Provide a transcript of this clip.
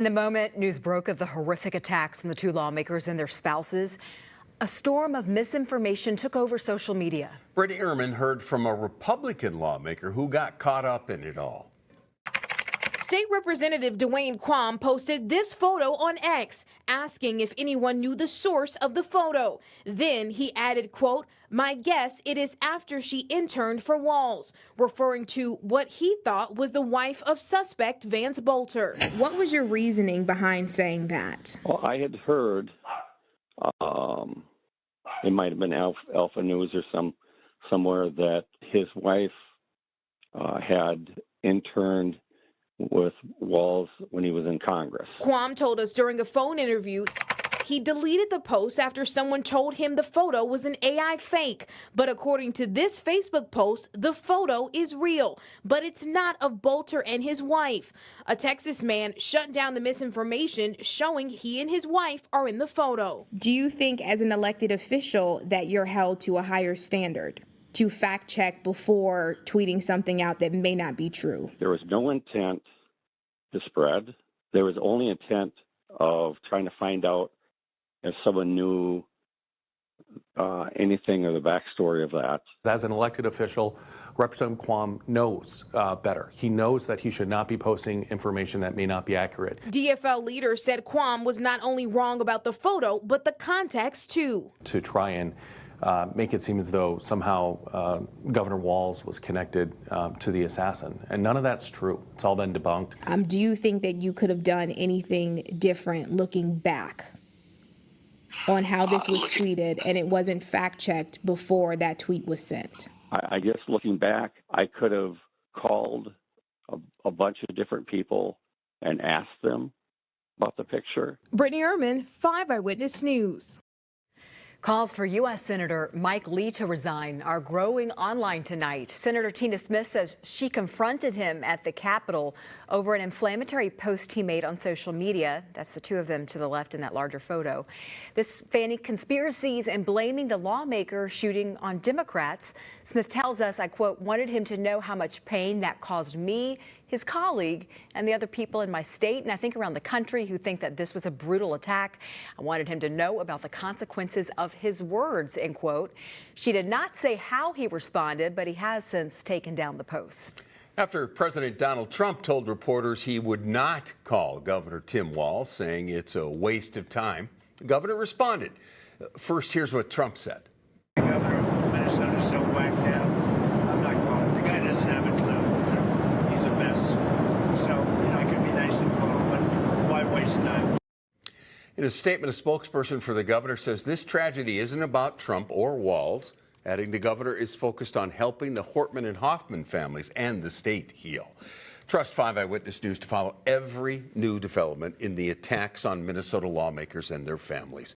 In the moment news broke of the horrific attacks on the two lawmakers and their spouses, a storm of misinformation took over social media. Brittany Ehrman heard from a Republican lawmaker who got caught up in it all. State Representative Dwayne Quam posted this photo on X, asking if anyone knew the source of the photo. Then he added, quote, "My guess it is after she interned for Walz," referring to what he thought was the wife of suspect Vance Bolter. What was your reasoning behind saying that? Well, I had heard, it might have been Alpha News or somewhere, that his wife had interned with Walz when he was in Congress. Quam told us during a phone interview he deleted the post after someone told him the photo was an AI fake. But according to this Facebook post, the photo is real, but it's not of Bolter and his wife. A Texas man shut down the misinformation showing he and his wife are in the photo. Do you think as an elected official that you're held to a higher standard to fact check before tweeting something out that may not be true? There was no intent to spread. There was only intent of trying to find out if someone knew anything of the backstory of that. As an elected official, Representative Quam knows better. He knows that he should not be posting information that may not be accurate. DFL leader said Quam was not only wrong about the photo, but the context too. To try and make it seem as though somehow Governor Walz was connected to the assassin. And none of that's true. It's all been debunked. Do you think that you could have done anything different looking back on how this was tweeted and it wasn't fact-checked before that tweet was sent? I guess looking back, I could have called a bunch of different people and asked them about the picture. Brittany Ehrman, 5 Eyewitness News. Calls for U.S. Senator Mike Lee to resign are growing online tonight. Senator Tina Smith says she confronted him at the Capitol over an inflammatory post he made on social media. That's the two of them to the left in that larger photo. This fanning conspiracies and blaming the lawmaker shooting on Democrats. Smith tells us, I quote, "wanted him to know how much pain that caused me, his colleague, and the other people in my state, and I think around the country who think that this was a brutal attack. I wanted him to know about the consequences of his words," end quote. She did not say how he responded, but he has since taken down the post. After President Donald Trump told reporters he would not call Governor Tim Walz, saying it's a waste of time, the governor responded. First, here's what Trump said. The governor of Minnesota is so whacked out, I'm not calling. The guy doesn't have a clue. He's a mess. So, I could be nice and call him, but why waste time? In a statement, a spokesperson for the governor says this tragedy isn't about Trump or Walz, adding the governor is focused on helping the Hortman and Hoffman families and the state heal. Trust 5 Eyewitness News to follow every new development in the attacks on Minnesota lawmakers and their families.